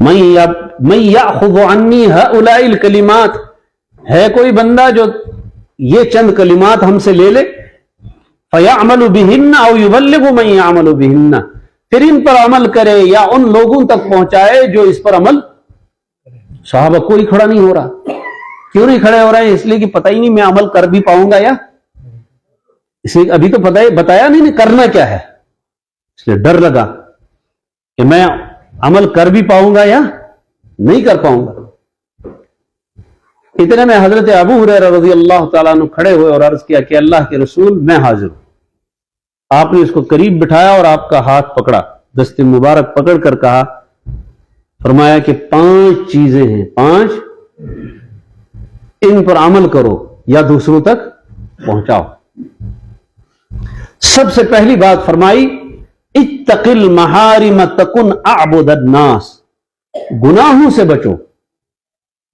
من یأخذ عنی ہؤلاء الکلمات، ہے کوئی بندہ جو یہ چند کلمات ہم سے لے لے، فیعمل بہن او یبلغ من یعمل بہن، پھر ان پر عمل کرے یا ان لوگوں تک پہنچائے جو اس پر عمل۔ صحابہ کوئی کھڑا نہیں ہو رہا۔ کیوں نہیں کھڑے ہو رہے ہیں؟ اس لیے کہ پتہ ہی نہیں میں عمل کر بھی پاؤں گا، یا اس لیے ابھی تو بتایا نہیں کرنا کیا ہے، اس لیے ڈر لگا کہ میں عمل کر بھی پاؤں گا یا نہیں کر پاؤں گا۔ اتنے میں حضرت ابو ہریرہ رضی اللہ تعالیٰ عنہ کھڑے ہوئے اور عرض کیا کہ اللہ کے رسول میں حاضر ہوں۔ آپ نے اس کو قریب بٹھایا اور آپ کا ہاتھ پکڑا، دست مبارک پکڑ کر کہا، فرمایا کہ 5 چیزیں ہیں، 5 ان پر عمل کرو یا دوسروں تک پہنچاؤ۔ سب سے پہلی بات فرمائی، اتق المحارم تکن اعبد الناس، گناہوں سے بچو،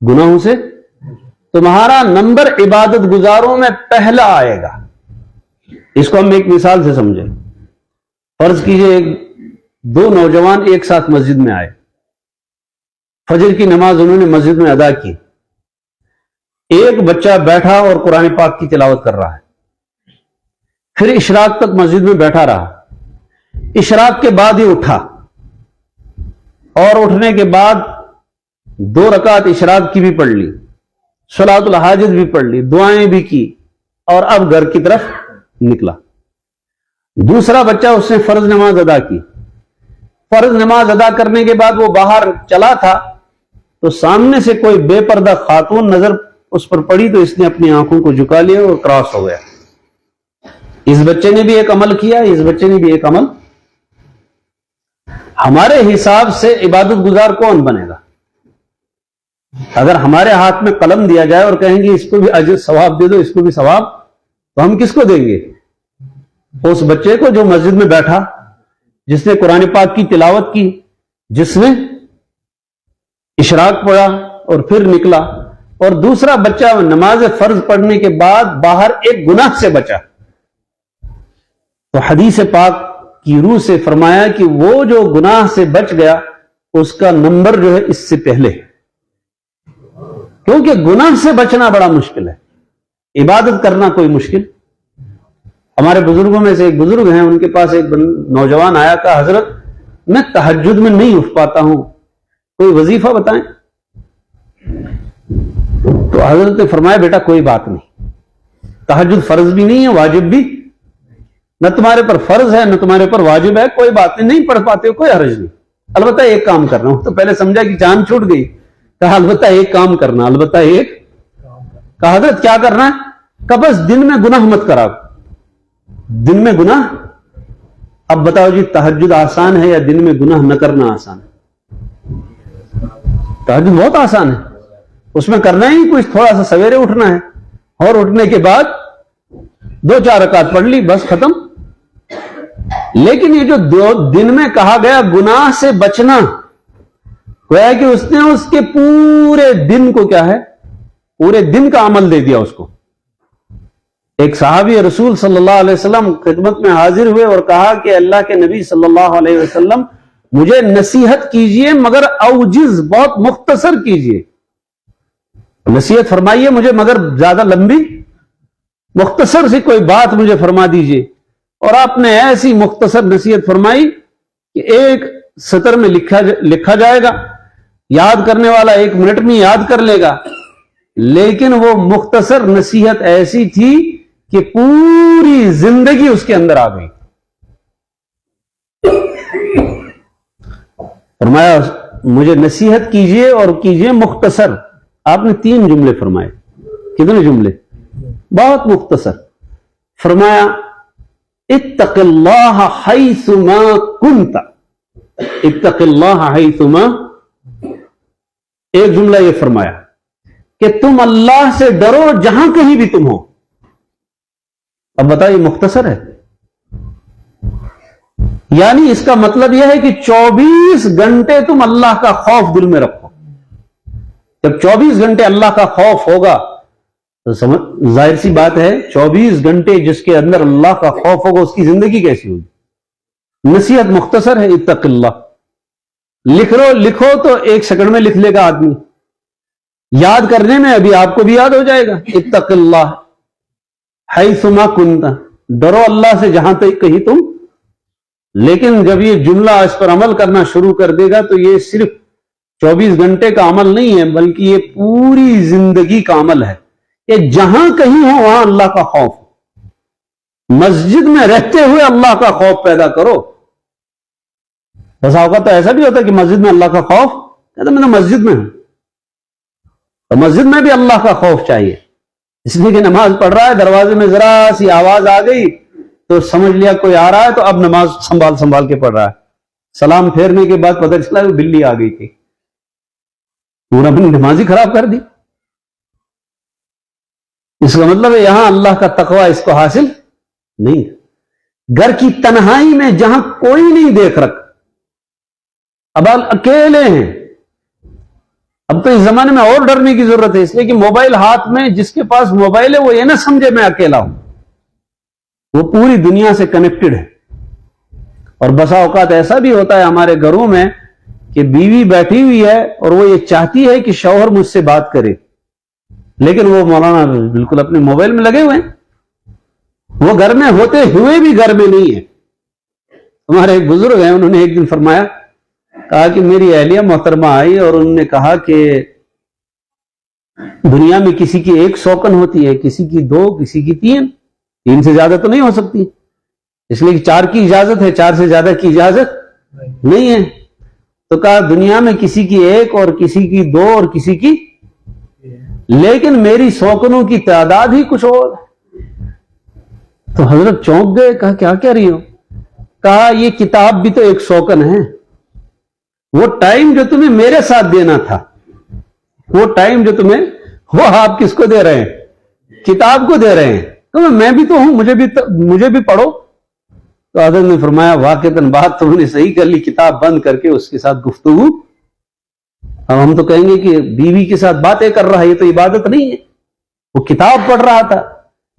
گناہوں سے تمہارا نمبر عبادت گزاروں میں پہلا آئے گا۔ اس کو ہم ایک مثال سے سمجھیں۔ فرض کیجئے 2 نوجوان ایک ساتھ مسجد میں آئے، فجر کی نماز انہوں نے مسجد میں ادا کی۔ ایک بچہ بیٹھا اور قرآن پاک کی تلاوت کر رہا ہے، پھر اشراق تک مسجد میں بیٹھا رہا۔ اشراق کے بعد ہی اٹھا اور اٹھنے کے بعد 2 رکعت اشراق کی بھی پڑھ لی، صلاۃ الحاجت بھی پڑھ لی، دعائیں بھی کی، اور اب گھر کی طرف نکلا۔ دوسرا بچہ اس نے فرض نماز ادا کی۔ فرض نماز ادا کرنے کے بعد وہ باہر چلا تھا تو سامنے سے کوئی بے پردہ خاتون نظر اس پر پڑی تو اس نے اپنی آنکھوں کو جھکا لیا اور کراس ہو گیا۔ اس بچے نے بھی ایک عمل کیا، اس بچے نے بھی ایک عمل۔ ہمارے حساب سے عبادت گزار کون بنے گا؟ اگر ہمارے ہاتھ میں قلم دیا جائے اور کہیں گے اس کو بھی اجر ثواب دے دو، اس کو بھی ثواب، تو ہم کس کو دیں گے؟ اس بچے کو جو مسجد میں بیٹھا، جس نے قرآن پاک کی تلاوت کی، جس نے اشراق پڑھا اور پھر نکلا، اور دوسرا بچہ نماز فرض پڑھنے کے بعد باہر ایک گناہ سے بچا۔ تو حدیث پاک کی روح سے فرمایا کہ وہ جو گناہ سے بچ گیا اس کا نمبر جو ہے اس سے پہلے، کیونکہ گناہ سے بچنا بڑا مشکل ہے، عبادت کرنا کوئی مشکل۔ ہمارے بزرگوں میں سے ایک بزرگ ہیں، ان کے پاس ایک نوجوان آیا، کہا حضرت میں تہجد میں نہیں اٹھ پاتا ہوں، کوئی وظیفہ بتائیں۔ تو حضرت نے فرمایا بیٹا کوئی بات نہیں، تہجد فرض بھی نہیں ہے، واجب بھی نہ تمہارے پر فرض ہے نہ تمہارے پر واجب ہے، کوئی بات نہیں پڑھ پاتے ہو، کوئی حرج نہیں، البتہ ایک کام کرنا ہوں۔ تو پہلے سمجھا کہ جان چھوٹ گئی، کہا البتہ ایک کام کرنا، البتہ ایک۔ کہا حضرت کیا کرنا ہے؟ کہ بس دن میں گناہ مت کرا، دن میں گناہ۔ اب بتاؤ جی تہجد آسان ہے یا دن میں گناہ نہ کرنا آسان ہے؟ تہجد بہت آسان ہے، اس میں کرنا ہی کچھ تھوڑا سا سویرے اٹھنا ہے، اور اٹھنے کے بعد 2-4 رکعت پڑھ لی، بس ختم۔ لیکن یہ جو دن میں کہا گیا گناہ سے بچنا، گویا کہ اس نے اس کے پورے دن کو کیا ہے، پورے دن کا عمل دے دیا اس کو۔ ایک صحابی رسول صلی اللہ علیہ وسلم خدمت میں حاضر ہوئے اور کہا کہ اللہ کے نبی صلی اللہ علیہ وسلم مجھے نصیحت کیجئے مگر اوجز، بہت مختصر کیجئے، نصیحت فرمائیے مجھے مگر زیادہ لمبی، مختصر سی کوئی بات مجھے فرما دیجئے۔ اور آپ نے ایسی مختصر نصیحت فرمائی کہ 1 سطر میں لکھا جائے گا، یاد کرنے والا 1 منٹ میں یاد کر لے گا، لیکن وہ مختصر نصیحت ایسی تھی کہ پوری زندگی اس کے اندر آ گئی۔ فرمایا مجھے نصیحت کیجئے اور کیجئے مختصر۔ آپ نے 3 جملے فرمائے۔ کتنے جملے؟ بہت مختصر۔ فرمایا اتق اللہ حیثما کنت، اتق اللہ حیثما، ایک جملہ یہ فرمایا کہ تم اللہ سے ڈرو جہاں کہیں بھی تم ہو۔ اب بتائیے مختصر ہے، یعنی اس کا مطلب یہ ہے کہ 24 گھنٹے تم اللہ کا خوف دل میں رکھو۔ جب 24 گھنٹے اللہ کا خوف ہوگا تو ظاہر سی بات ہے 24 گھنٹے جس کے اندر اللہ کا خوف ہوگا اس کی زندگی کیسی ہوگی؟ نصیحت مختصر ہے، اتق اللہ۔ لکھو تو 1 سیکنڈ میں لکھ لے گا آدمی، یاد کرنے میں ابھی آپ کو بھی یاد ہو جائے گا۔ اتق اللہ حیثما کنت، ڈرو اللہ سے جہاں تک کہیں تم۔ لیکن جب یہ جملہ اس پر عمل کرنا شروع کر دے گا تو یہ صرف 24 گھنٹے کا عمل نہیں ہے، بلکہ یہ پوری زندگی کا عمل ہے کہ جہاں کہیں ہو وہاں اللہ کا خوف، مسجد میں رہتے ہوئے اللہ کا خوف پیدا کرو۔ بسا اوقات تو ایسا بھی ہوتا ہے کہ مسجد میں اللہ کا خوف، کہتا میں مسجد میں ہوں، تو مسجد میں بھی اللہ کا خوف چاہیے، اس لیے کہ نماز پڑھ رہا ہے، دروازے میں ذرا سی آواز آ گئی تو سمجھ لیا کوئی آ رہا ہے، تو اب نماز سنبھال کے پڑھ رہا ہے۔ سلام پھیرنے کے بعد پتہ چلا کہ بلی آ گئی تھی، پورا اپنی نماز ہی خراب کر دی۔ اس کا مطلب ہے یہاں اللہ کا تقوی اس کو حاصل نہیں۔ گھر کی تنہائی میں جہاں کوئی نہیں دیکھ رکھ، اب اکیلے ہیں، اب تو اس زمانے میں اور ڈرنے کی ضرورت ہے، اس لیے کہ موبائل ہاتھ میں، جس کے پاس موبائل ہے وہ یہ نہ سمجھے میں اکیلا ہوں، وہ پوری دنیا سے کنیکٹڈ ہے۔ اور بسا اوقات ایسا بھی ہوتا ہے ہمارے گھروں میں کہ بیوی بیٹھی ہوئی ہے اور وہ یہ چاہتی ہے کہ شوہر مجھ سے بات کرے، لیکن وہ مولانا بالکل اپنے موبائل میں لگے ہوئے ہیں، وہ گھر میں ہوتے ہوئے بھی گھر میں نہیں ہے۔ ہمارے ایک بزرگ ہیں، انہوں نے ایک دن فرمایا، کہا کہ میری اہلیہ محترمہ آئی اور انہوں نے کہا کہ دنیا میں کسی کی 1 سوکن ہوتی ہے، کسی کی 2، کسی کی 3 سے زیادہ تو نہیں ہو سکتی، اس لیے کہ 4 کی اجازت ہے، 4 سے زیادہ کی اجازت نہیں ہے۔ تو کہا دنیا میں کسی کی 1 اور کسی کی 2 اور کسی کی، لیکن میری سوکنوں کی تعداد ہی کچھ اور۔ تو حضرت چونک گئے، کہا کیا کہہ رہی ہو؟ کہا یہ کتاب بھی تو 1 سوکن ہے، وہ ٹائم جو تمہیں میرے ساتھ دینا تھا، وہ ٹائم جو تمہیں، وہ آپ کس کو دے رہے ہیں؟ کتاب کو دے رہے ہیں۔ تو میں بھی تو ہوں، مجھے بھی پڑھو۔ تو حضرت نے فرمایا واقعتاً بات تم نے صحیح کر لی، کتاب بند کر کے اس کے ساتھ گفتگو۔ اب ہم تو کہیں گے کہ بیوی کے ساتھ باتیں کر رہا ہے، یہ تو عبادت نہیں ہے، وہ کتاب پڑھ رہا تھا۔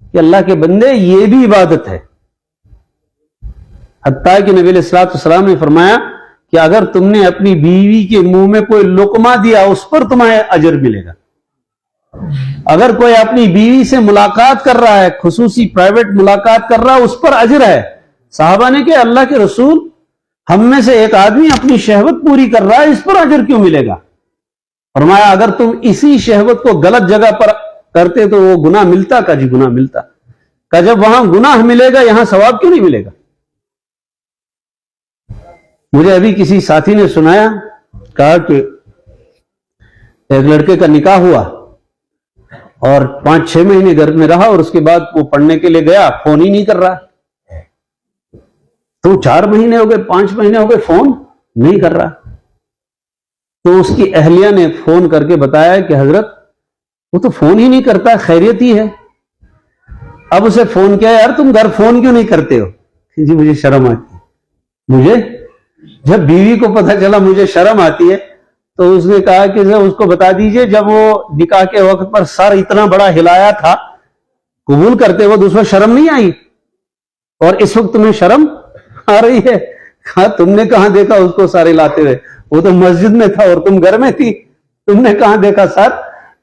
کہ اللہ کے بندے یہ بھی عبادت ہے، حتیٰ کہ نبی علیہ الصلوۃ والسلام نے فرمایا کہ اگر تم نے اپنی بیوی کے منہ میں کوئی لقمہ دیا اس پر تمہیں اجر ملے گا۔ اگر کوئی اپنی بیوی سے ملاقات کر رہا ہے، خصوصی پرائیویٹ ملاقات کر رہا ہے، اس پر اجر ہے۔ صحابہ نے کہ اللہ کے رسول، ہم میں سے ایک آدمی اپنی شہوت پوری کر رہا ہے، اس پر اجر کیوں ملے گا؟ فرمایا اگر تم اسی شہوت کو غلط جگہ پر کرتے تو وہ گناہ ملتا کا؟ جی گناہ ملتا کا۔ جب وہاں گناہ ملے گا یہاں ثواب کیوں نہیں ملے گا؟ مجھے ابھی کسی ساتھی نے سنایا، کہا کہ ایک لڑکے کا نکاح ہوا اور 5-6 مہینے گھر میں رہا، اور اس کے بعد وہ پڑھنے کے لیے گیا، فون ہی نہیں کر رہا۔ تو 4 مہینے ہو گئے، 5 مہینے ہو گئے، فون نہیں کر رہا۔ تو اس کی اہلیہ نے فون کر کے بتایا کہ حضرت وہ تو فون ہی نہیں کرتا، خیریت ہی ہے۔ اب اسے فون کیا، یار تم گھر فون کیوں نہیں کرتے ہو؟ جی مجھے شرم آتی ہے۔ مجھے جب بیوی کو پتہ چلا مجھے شرم آتی ہے تو اس نے کہا کہ اس کو بتا دیجئے جب وہ نکاح کے وقت پر سر اتنا بڑا ہلایا تھا قبول کرتے وقت، اس وقت شرم نہیں آئی، اور اس وقت تمہیں شرم آ رہی ہے؟ کہا تم نے کہاں دیکھا اس کو سر ہلاتے ہوئے؟ وہ تو مسجد میں تھا اور تم گھر میں تھی، تم نے کہاں دیکھا سر؟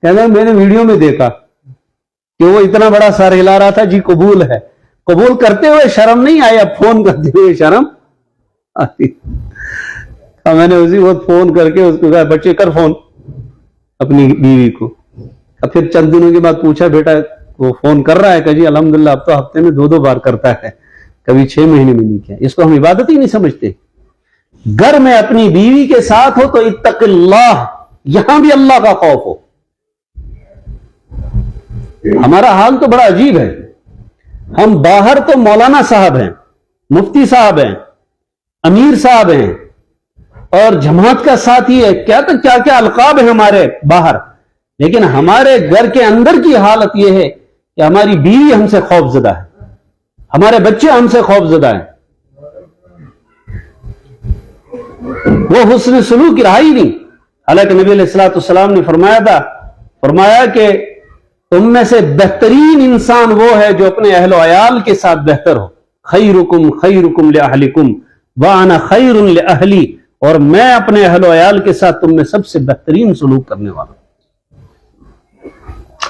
کہنا میں نے ویڈیو میں دیکھا کہ وہ اتنا بڑا سر ہلا رہا تھا۔ جی قبول ہے، قبول کرتے ہوئے شرم نہیں آئی، اب فون کرتے ہوئے شرم آتی۔ میں نے اسی وقت فون کر کے اس کو کہا بچے کر فون اپنی بیوی کو۔ اب پھر چند دنوں کے بعد پوچھا بیٹا وہ فون کر رہا ہے؟ کہ جی الحمدللہ اب تو ہفتے میں 2 بار کرتا ہے، کبھی 6 مہینے میں نہیں کیا۔ اس کو ہم عبادت ہی نہیں سمجھتے۔ گھر میں اپنی بیوی کے ساتھ ہو تو اتق اللہ، یہاں بھی اللہ کا خوف ہو۔ ہمارا حال تو بڑا عجیب ہے، ہم باہر تو مولانا صاحب ہیں، مفتی صاحب ہیں، امیر صاحب ہیں اور جماعت کا ساتھی ہے، کیا کیا القاب ہیں ہمارے باہر، لیکن ہمارے گھر کے اندر کی حالت یہ ہے کہ ہماری بیوی ہم سے خوف زدہ ہے، ہمارے بچے ہم سے خوف زدہ ہیں، وہ حسن سلوک کی رہا ہی نہیں۔ حالانکہ نبی علیہ الصلوۃ والسلام نے فرمایا کہ تم میں سے بہترین انسان وہ ہے جو اپنے اہل و عیال کے ساتھ بہتر ہو۔ خیرکم خیرکم لأہلکم وانا خیر لأہلی اور میں اپنے اہل و عیال کے ساتھ تم میں سب سے بہترین سلوک کرنے والا ہوں۔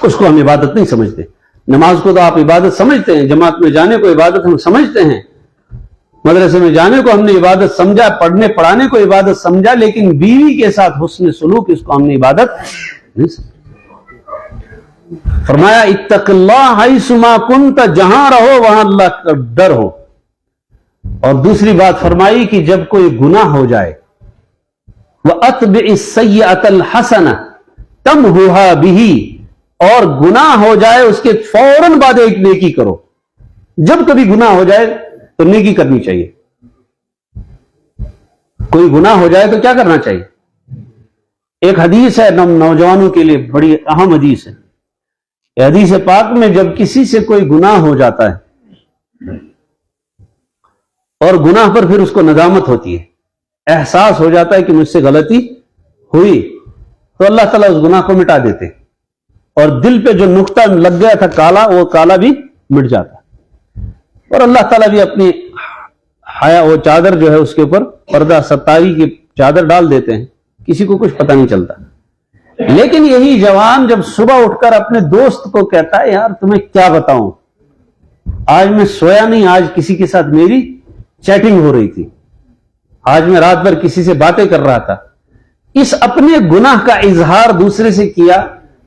اس کو ہم عبادت نہیں سمجھتے۔ نماز کو تو آپ عبادت سمجھتے ہیں، جماعت میں جانے کو عبادت ہم سمجھتے ہیں، مدرسے میں جانے کو ہم نے عبادت سمجھا، پڑھنے پڑھانے کو عبادت سمجھا، لیکن بیوی کے ساتھ حسن سلوک اس کو ہم نے عبادت نہیں سمجھا۔ فرمایا اتق اللہ حیث ما کنت، جہاں رہو وہاں اللہ کا ڈر ہو۔ اور دوسری بات فرمائی کہ جب کوئی گناہ ہو جائے وَأَتْبِعِ السَّيِّئَةَ الْحَسَنَةَ تَمْحُوهَا بِهِ، اور گناہ ہو جائے اس کے فوراً بعد ایک نیکی کرو۔ جب کبھی گناہ ہو جائے تو نیکی کرنی چاہیے۔ کوئی گناہ ہو جائے تو کیا کرنا چاہیے؟ ایک حدیث ہے نوجوانوں کے لیے بڑی اہم حدیث ہے۔ حدیث پاک میں جب کسی سے کوئی گناہ ہو جاتا ہے اور گناہ پر پھر اس کو ندامت ہوتی ہے، احساس ہو جاتا ہے کہ مجھ سے غلطی ہوئی، تو اللہ تعالیٰ اس گناہ کو مٹا دیتے، اور دل پہ جو نقطہ لگ گیا تھا کالا، وہ کالا بھی مٹ جاتا، اور اللہ تعالیٰ بھی اپنی حیا وہ چادر جو ہے اس کے اوپر پردہ ستاری کی چادر ڈال دیتے ہیں، کسی کو کچھ پتہ نہیں چلتا۔ لیکن یہی جوان جب صبح اٹھ کر اپنے دوست کو کہتا ہے یار تمہیں کیا بتاؤں، آج میں سویا نہیں، آج کسی کے ساتھ میری چیٹنگ ہو رہی تھی، آج میں رات بھر کسی سے باتیں کر رہا تھا، اس اپنے گناہ کا اظہار دوسرے سے کیا،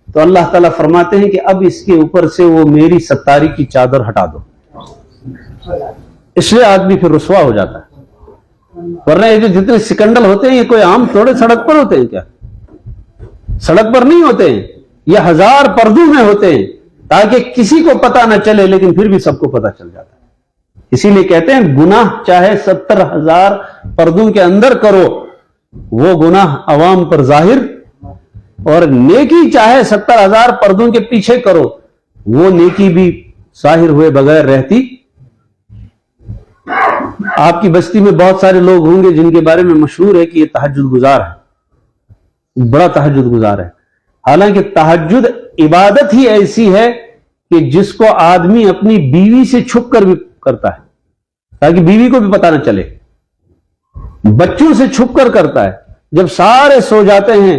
تو اللہ تعالیٰ فرماتے ہیں کہ اب اس کے اوپر سے وہ میری ستاری کی چادر ہٹا دو۔ اس لیے آدمی پھر رسوا ہو جاتا ہے۔ ورنہ یہ جو جتنے سکنڈل ہوتے ہیں یہ کوئی عام تھوڑے سڑک پر ہوتے ہیں، کیا سڑک پر نہیں ہوتے ہیں، یہ ہزار پردوں میں ہوتے ہیں تاکہ کسی کو پتہ نہ چلے، لیکن پھر بھی سب کو پتہ چل جاتا ہے۔ اسی لیے کہتے ہیں گناہ چاہے 70,000 پردوں کے اندر کرو وہ گناہ عوام پر ظاہر، اور نیکی چاہے 70,000 پردوں کے پیچھے کرو وہ نیکی بھی ظاہر ہوئے بغیر رہتی۔ آپ کی بستی میں بہت سارے لوگ ہوں گے جن کے بارے میں مشہور ہے کہ یہ تہجد گزار ہے، بڑا تہجد گزار ہے، حالانکہ تہجد عبادت ہی ایسی ہے کہ جس کو آدمی اپنی بیوی سے چھپ کر بھی کرتا ہے تاکہ بیوی کو بھی پتہ نہ چلے، بچوں سے چھپ کر کرتا ہے، جب سارے سو جاتے ہیں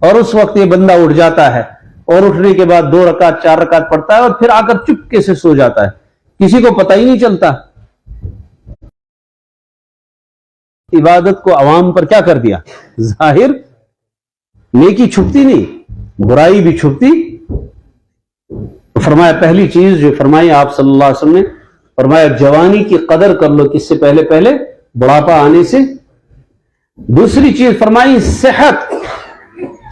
اور اس وقت یہ بندہ اٹھ جاتا ہے، اور اٹھنے کے بعد 2 رکعت 4 رکعت پڑھتا ہے اور پھر آ کر چپکے سے سو جاتا ہے، کسی کو پتہ ہی نہیں چلتا۔ عبادت کو عوام پر کیا کر دیا ظاہر، نیکی چھپتی نہیں، برائی بھی چھپتی۔ فرمایا پہلی چیز جو فرمائی آپ صلی اللہ علیہ وسلم نے، فرمایا جوانی کی قدر کر لو کس سے پہلے پہلے، بڑھاپا آنے سے۔ دوسری چیز فرمائی صحت،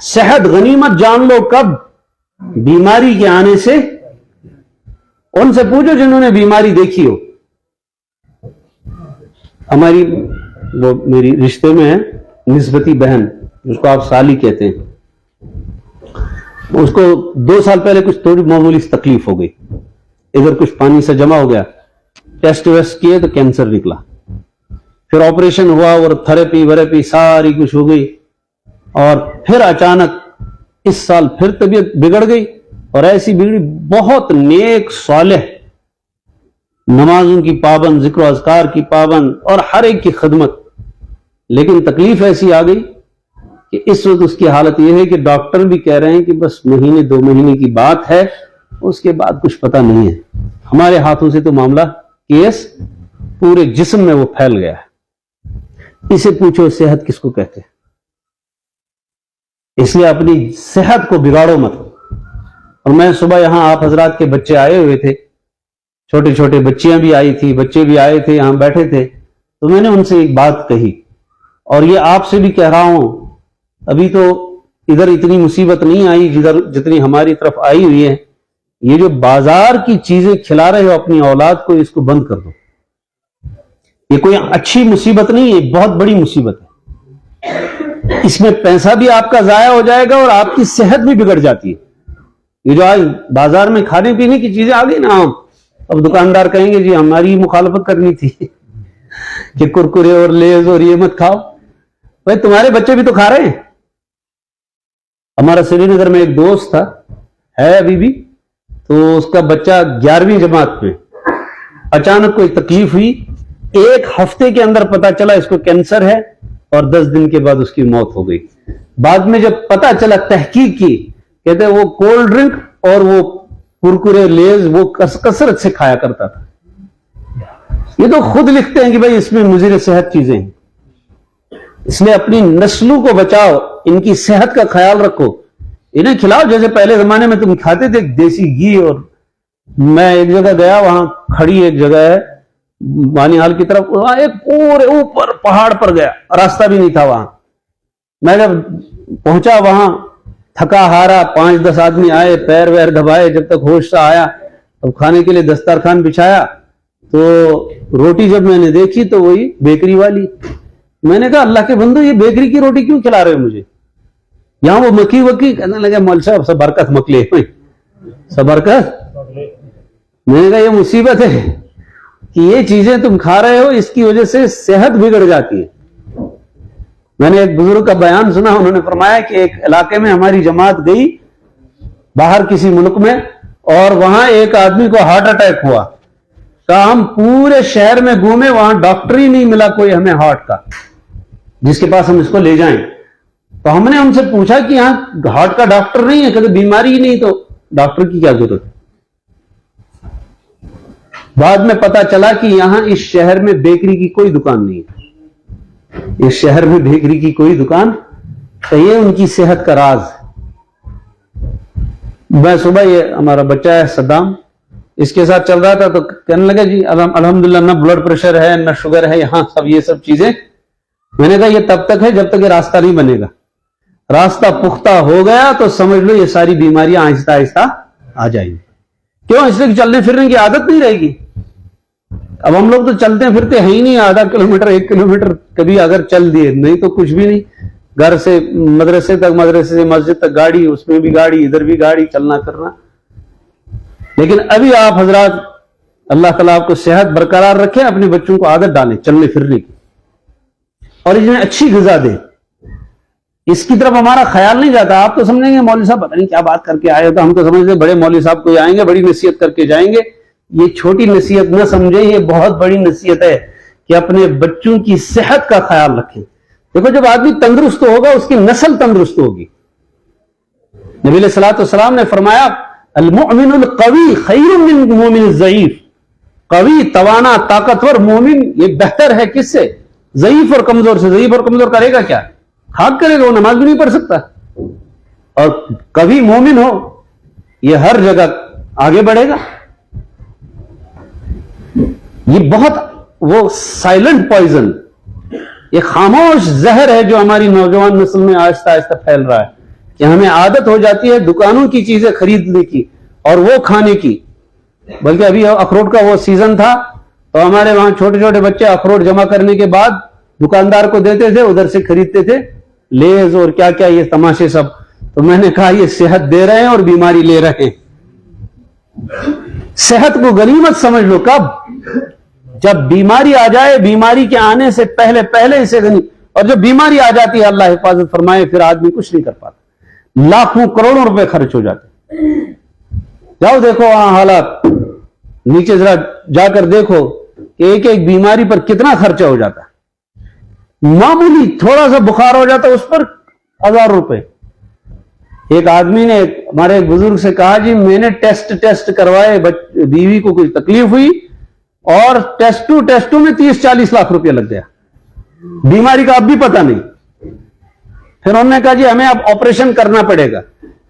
صحت غنیمت جان لو کب، بیماری کے آنے سے۔ ان سے پوچھو جنہوں نے بیماری دیکھی ہو۔ ہماری وہ میری رشتے میں ہے نسبتی بہن، جس کو آپ سالی کہتے ہیں، اس کو 2 سال پہلے کچھ تھوڑی معمولی تکلیف ہو گئی، ادھر کچھ پانی سے جمع ہو گیا، ٹیسٹ ویسٹ کیے تو کینسر نکلا، پھر آپریشن ہوا اور تھراپی ورپی ساری کچھ ہو گئی، اور پھر اچانک اس سال پھر طبیعت بگڑ گئی، اور ایسی بگڑی بہت نیک صالح، نمازوں کی پابند، ذکر و اذکار کی پابند، اور ہر ایک کی خدمت، لیکن تکلیف ایسی آ گئی کہ اس وقت اس کی حالت یہ ہے کہ ڈاکٹر بھی کہہ رہے ہیں کہ بس مہینے 2 مہینے کی بات ہے، اس کے بعد کچھ پتہ نہیں ہے۔ ہمارے ہاتھوں سے تو معاملہ کیس پورے جسم میں وہ پھیل گیا ہے۔ اسے پوچھو صحت کس کو کہتے ہیں؟ اس لیے اپنی صحت کو بگاڑو مت۔ اور میں صبح یہاں آپ حضرات کے بچے آئے ہوئے تھے، چھوٹے چھوٹے بچیاں بھی آئی تھی، بچے بھی آئے تھے، یہاں بیٹھے تھے، تو میں نے ان سے ایک بات کہی، اور یہ آپ سے بھی کہہ رہا ہوں، ابھی تو ادھر اتنی مصیبت نہیں آئی جتنی ہماری طرف آئی ہوئی ہے، یہ جو بازار کی چیزیں کھلا رہے ہو اپنی اولاد کو، اس کو بند کر دو۔ یہ کوئی اچھی مصیبت نہیں ہے، بہت بڑی مصیبت ہے، اس میں پیسہ بھی آپ کا ضائع ہو جائے گا اور آپ کی صحت بھی بگڑ جاتی ہے۔ یہ جو آج بازار میں کھانے پینے کی چیزیں آ گئی نا، اب دکاندار کہیں گے جی ہماری مخالفت کرنی تھی کہ کرکرے اور لیز اور یہ مت کھاؤ، بھائی تمہارے بچے بھی تو کھا رہے ہیں۔ ہمارا سری نگر میں ایک دوست تھا، ہے ابھی بھی، تو اس کا بچہ 11ویں جماعت میں، اچانک کوئی تکلیف ہوئی، 1 ہفتے کے اندر پتا چلا اس کو کینسر ہے، اور 10 دن کے بعد اس کی موت ہو گئی. بعد میں جب پتا چلا تحقیق کی, کہتے وہ کولڈ ڈرنک اور وہ کرکرے لیز وہ کثرت سے کھایا کرتا تھا. یہ تو خود لکھتے ہیں کہ بھائی اس میں مضر صحت چیزیں ہیں, اس لیے اپنی نسلوں کو بچاؤ, ان کی صحت کا خیال رکھو, انہیں کھلاؤ جیسے پہلے زمانے میں تم کھاتے تھے دیسی گھی. اور میں ایک جگہ گیا, وہاں کھڑی ایک جگہ ہے بانیہال کی طرف, وہاں ایک پورے اوپر پہاڑ پر گیا, راستہ بھی نہیں تھا وہاں. میں جب پہنچا وہاں تھکا ہارا, 5-10 آدمی آئے, پیر ویر دبائے, جب تک ہوش سا آیا اب کھانے کے لیے دسترخوان بچھایا. تو روٹی جب میں نے دیکھی تو وہی بیکری والی. میں نے کہا اللہ کے بندو یہ بیکری کی روٹی کیوں کھلا رہے ہو مجھے؟ یہاں وہ مکی وکی. کہنے لگے مول صاحب سب برکت مکلے, سب برکت. میں نے کہا یہ مصیبت ہے کہ یہ چیزیں تم کھا رہے ہو, اس کی وجہ سے صحت بگڑ جاتی ہے. میں نے ایک بزرگ کا بیان سنا, انہوں نے فرمایا کہ ایک علاقے میں ہماری جماعت گئی باہر کسی ملک میں, اور وہاں ایک آدمی کو ہارٹ اٹیک ہوا. کہا ہم پورے شہر میں گھومے, وہاں ڈاکٹر ہی نہیں ملا کوئی ہمیں ہارٹ کا جس کے پاس ہم اس کو لے جائیں. تو ہم نے ان سے پوچھا کہ یہاں ہارٹ کا ڈاکٹر نہیں ہے؟ کہتے بیماری ہی نہیں تو ڈاکٹر کی کیا ضرورت ہے. بعد میں پتا چلا کہ یہاں اس شہر میں بیکری کی کوئی دکان نہیں ہے, اس شہر میں بیکری کی کوئی دکان, تو یہ ان کی صحت کا راز. میں صبح, یہ ہمارا بچہ ہے صدام, اس کے ساتھ چل رہا تھا تو کہنے لگا جی الحمدللہ نہ بلڈ پریشر ہے نہ شوگر ہے یہاں, سب یہ سب چیزیں. میں نے کہا یہ تب تک ہے جب تک یہ راستہ نہیں بنے گا. راستہ پختہ ہو گیا تو سمجھ لو یہ ساری بیماریاں آہستہ آہستہ آ جائیں گی. کیوں؟ اس لیے چلنے پھرنے کی عادت نہیں رہے گی. اب ہم لوگ تو چلتے پھرتے ہیں ہی نہیں, آدھا کلومیٹر 1 کلومیٹر کبھی اگر چل دیے, نہیں تو کچھ بھی نہیں. گھر سے مدرسے تک, مدرسے سے مسجد تک گاڑی, اس میں بھی گاڑی, ادھر بھی گاڑی, چلنا کرنا. لیکن ابھی آپ حضرات اللہ تعالیٰ آپ کو صحت برقرار رکھے, اپنے بچوں کو عادت ڈالیں چلنے پھرنے کی, اور انہیں اچھی غذا دیں. اس کی طرف ہمارا خیال نہیں جاتا. آپ تو سمجھیں گے مولوی صاحب پتہ نہیں کیا بات کر کے آئے ہوتا, ہم تو سمجھتے بڑے مولوی صاحب کوئی آئیں گے بڑی نصیحت کر کے جائیں گے. یہ چھوٹی نصیحت نہ سمجھیں, یہ بہت بڑی نصیحت ہے کہ اپنے بچوں کی صحت کا خیال رکھیں. دیکھو جب آدمی تندرست ہوگا اس کی نسل تندرست ہوگی. نبی علیہ الصلوۃ والسلام نے فرمایا المؤمن القوی خیر من المؤمن الضعیف. قوی, توانا, طاقتور مومن یہ بہتر ہے کس سے؟ ضعیف اور کمزور سے. ضعیف اور کمزور کرے گا کیا؟ خاک کرے گا, وہ نماز بھی نہیں پڑھ سکتا. اور قوی مومن ہو یہ ہر جگہ آگے بڑھے گا. یہ بہت وہ سائلنٹ پوائزن, یہ خاموش زہر ہے جو ہماری نوجوان نسل میں آہستہ آہستہ پھیل رہا ہے, کہ ہمیں عادت ہو جاتی ہے دکانوں کی چیزیں خریدنے کی اور وہ کھانے کی. بلکہ ابھی اخروٹ کا وہ سیزن تھا تو ہمارے وہاں چھوٹے چھوٹے بچے اخروٹ جمع کرنے کے بعد دکاندار کو دیتے تھے, ادھر سے خریدتے تھے لیز اور کیا کیا یہ تماشے سب. تو میں نے کہا یہ صحت دے رہے ہیں اور بیماری لے رہے ہیں. صحت کو غنیمت سمجھ لو. کب؟ جب بیماری آ جائے, بیماری کے آنے سے پہلے اسے اور جب بیماری آ جاتی ہے اللہ حفاظت فرمائے پھر آدمی کچھ نہیں کر پاتا. لاکھوں کروڑوں روپے خرچ ہو جاتے. جاؤ دیکھو وہاں حالات, نیچے ذرا جا کر دیکھو کہ ایک ایک بیماری پر کتنا خرچہ ہو جاتا ہے. معمولی تھوڑا سا بخار ہو جاتا اس پر 1000 روپے. ایک آدمی نے ہمارے ایک بزرگ سے کہا جی میں نے ٹیسٹ کروائے, بیوی کو کچھ تکلیف ہوئی اور ٹیسٹوں میں 30-40 لاکھ روپے لگ گیا. بیماری کا اب بھی پتہ نہیں. پھر انہوں نے کہا جی ہمیں اب آپریشن کرنا پڑے گا.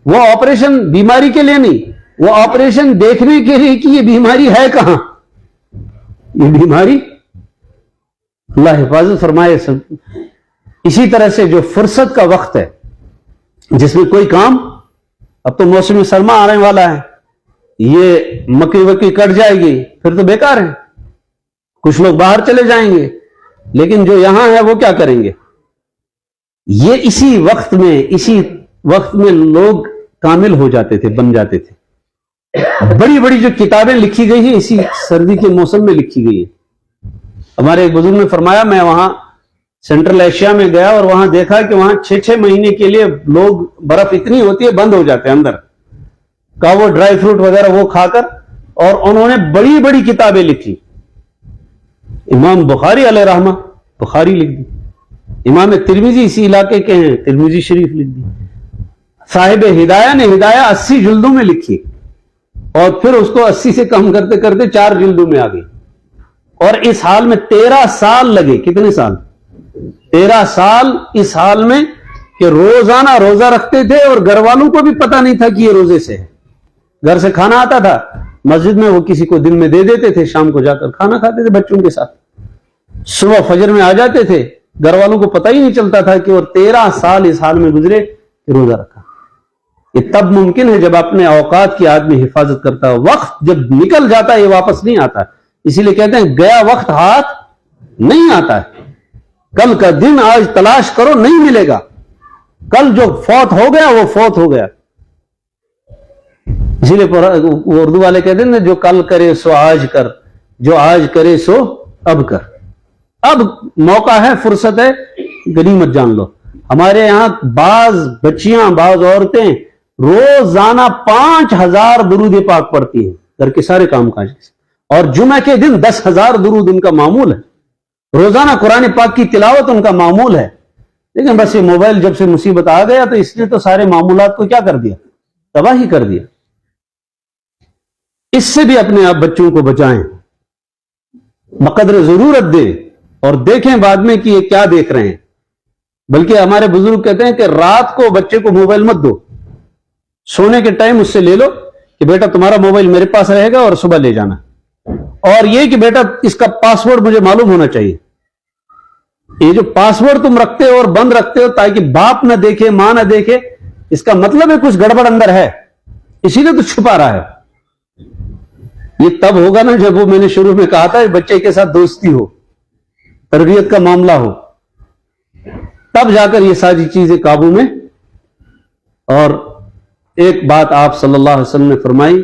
وہ آپریشن بیماری کے لیے نہیں, وہ آپریشن دیکھنے کے لیے کہ یہ بیماری ہے کہاں. یہ بیماری اللہ حفاظت فرمائے. اسی طرح سے جو فرصت کا وقت ہے جس میں کوئی کام, اب تو موسم سرما آنے والا ہے, یہ مکئی وکی کٹ جائے گی پھر تو بیکار ہے. کچھ لوگ باہر چلے جائیں گے, لیکن جو یہاں ہے وہ کیا کریں گے؟ یہ اسی وقت میں لوگ کامل ہو جاتے تھے, بن جاتے تھے. بڑی بڑی جو کتابیں لکھی گئی ہیں اسی سردی کے موسم میں لکھی گئی ہیں. ہمارے ایک بزرگ نے فرمایا میں وہاں سینٹرل ایشیا میں گیا اور وہاں دیکھا کہ وہاں 6-6 مہینے کے لیے لوگ, برف اتنی ہوتی ہے بند ہو جاتے ہیں اندر کا, وہ ڈرائی فروٹ وغیرہ وہ کھا کر, اور انہوں نے بڑی بڑی کتابیں لکھی. امام بخاری علیہ رحمہ بخاری لکھ دی. امام ترمذی اسی علاقے کے ہیں, ترمذی شریف لکھ دی. صاحب ہدایہ نے ہدایہ 80 جلدوں میں لکھی, اور پھر اس کو 80 سے کم کرتے کرتے 4 جلدوں میں آ گئی, اور اس حال میں 13 سال لگے. کتنے سال؟ 13 سال اس حال میں کہ روزانہ روزہ رکھتے تھے, اور گھر والوں کو بھی پتا نہیں تھا کہ یہ روزے سے ہے. گھر سے کھانا آتا تھا, مسجد میں وہ کسی کو دن میں دے دیتے تھے, شام کو جا کر کھانا کھاتے تھے بچوں کے ساتھ, صبح فجر میں آ جاتے تھے, گھر والوں کو پتہ ہی نہیں چلتا تھا کہ, اور 13 سال اس حال میں گزرے کہ روزہ رکھا. یہ تب ممکن ہے جب اپنے اوقات کی آدمی حفاظت کرتا ہے. وقت جب نکل جاتا ہے یہ واپس نہیں آتا, اسی لیے کہتے ہیں گیا وقت ہاتھ نہیں آتا ہے. کل کا دن آج تلاش کرو, نہیں ملے گا. کل جو فوت ہو گیا وہ فوت ہو گیا. اسی لیے وہ اردو والے کہتے ہیں جو کل کرے سو آج کر, جو آج کرے سو اب کر. اب موقع ہے, فرصت ہے, غنیمت جان لو. ہمارے یہاں بعض بچیاں, بعض عورتیں روزانہ 5000 درود پاک پڑھتی ہیں گھر کے سارے کام کاج کے, اور جمعہ کے دن 10,000 درود ان کا معمول ہے. روزانہ قرآن پاک کی تلاوت ان کا معمول ہے. لیکن بس یہ موبائل جب سے مصیبت آ گیا تو اس نے تو سارے معمولات کو کیا کر دیا, تباہی کر دیا. اس سے بھی اپنے آپ بچوں کو بچائیں, بقدر ضرورت دیں, اور دیکھیں بعد میں کہ یہ کیا دیکھ رہے ہیں. بلکہ ہمارے بزرگ کہتے ہیں کہ رات کو بچے کو موبائل مت دو, سونے کے ٹائم اس سے لے لو کہ بیٹا تمہارا موبائل میرے پاس رہے گا اور صبح لے جانا, اور یہ کہ بیٹا اس کا پاسورڈ مجھے معلوم ہونا چاہیے. یہ جو پاسورڈ تم رکھتے ہو اور بند رکھتے ہو تاکہ باپ نہ دیکھے, ماں نہ دیکھے, اس کا مطلب ہے کچھ گڑبڑ اندر ہے, اسی لیے تو چھپا رہا ہے. یہ تب ہوگا نا جب وہ میں نے شروع میں کہا تھا بچے کے ساتھ دوستی ہو, تربیت کا معاملہ ہو, تب جا کر یہ ساری چیزیں قابو میں. اور ایک بات آپ صلی اللہ علیہ وسلم نے فرمائی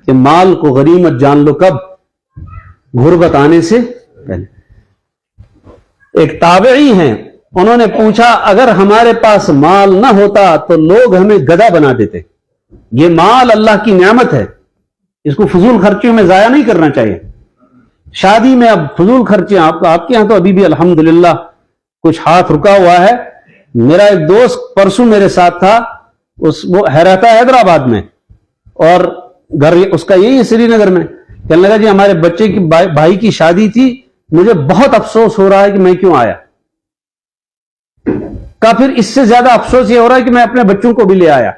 کہ مال کو غنیمت جان لو کب؟ غربت آنے سے پہلے. ایک تابعی ہیں, انہوں نے پوچھا اگر ہمارے پاس مال نہ ہوتا تو لوگ ہمیں گدھا بنا دیتے. یہ مال اللہ کی نعمت ہے, اس کو فضول خرچیوں میں ضائع نہیں کرنا چاہیے. شادی میں اب فضول خرچیاں آپ کے یہاں تو ابھی بھی الحمدللہ کچھ ہاتھ رکا ہوا ہے. میرا ایک دوست پرسوں میرے ساتھ تھا, وہ رہتا ہے حیدرآباد میں, اور گھر اس کا یہی ہے سری نگر میں. کہنے لگا جی ہمارے بچے کی بھائی کی شادی تھی, مجھے بہت افسوس ہو رہا ہے کہ میں کیوں آیا. کہا پھر اس سے زیادہ افسوس یہ ہو رہا ہے کہ میں اپنے بچوں کو بھی لے آیا.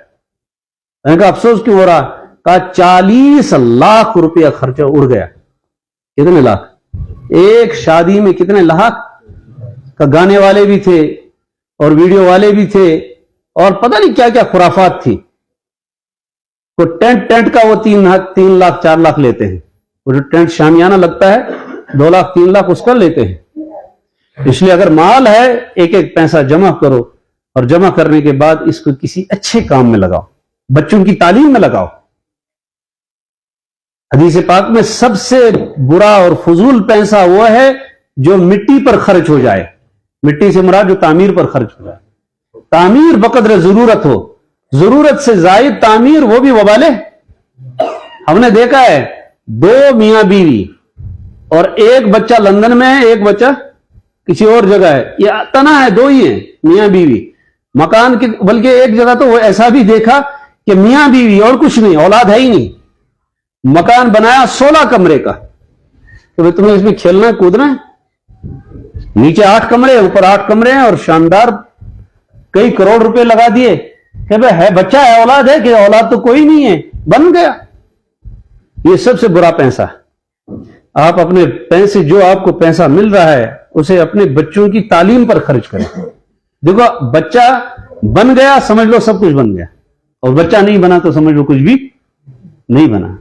میں نے کہا افسوس کیوں ہو رہا؟ کہا 40 لاکھ روپیہ خرچہ اڑ گیا. کتنے لاکھ؟ ایک شادی میں کتنے لاکھ کا, گانے والے بھی تھے اور ویڈیو والے بھی تھے, اور پتہ نہیں کیا کیا خرافات تھی. تو ٹینٹ کا وہ 3 لاکھ 4 لاکھ لیتے ہیں. وہ جو ٹینٹ شامیانہ لگتا ہے 2 لاکھ 3 لاکھ اس کا لیتے ہیں. اس لیے اگر مال ہے ایک ایک پیسہ جمع کرو, اور جمع کرنے کے بعد اس کو کسی اچھے کام میں لگاؤ, بچوں کی تعلیم میں لگاؤ. حدیث پاک میں سب سے برا اور فضول پیسہ وہ ہے جو مٹی پر خرچ ہو جائے. مٹی سے مراد جو تعمیر پر خرچ ہو جائے. تعمیر بقدر ضرورت ہو, ضرورت سے زائد تعمیر وہ بھی وبال ہے. ہم نے دیکھا ہے 2 میاں بیوی اور ایک بچہ لندن میں ہے, ایک بچہ کسی اور جگہ ہے, یہ تنا ہے 2 ہی ہیں میاں بیوی. مکان کی بلکہ ایک جگہ تو وہ ایسا بھی دیکھا کہ میاں بیوی اور کچھ نہیں, اولاد ہے ہی نہیں, مکان بنایا 16 کمرے کا. تو تمہیں اس میں کھیلنا کودنا ہے. نیچے 8 کمرے, اوپر 8 کمرے ہیں, اور شاندار کئی کروڑ روپے لگا دیے کہ بھائی ہے بچہ ہے, اولاد ہے, کہ اولاد تو کوئی نہیں ہے, بن گیا. یہ سب سے برا پیسہ. آپ اپنے پیسے, جو آپ کو پیسہ مل رہا ہے اسے اپنے بچوں کی تعلیم پر خرچ کریں. دیکھو بچہ بن گیا سمجھ لو سب کچھ بن گیا, اور بچہ نہیں بنا تو سمجھ لو کچھ بھی نہیں بنا.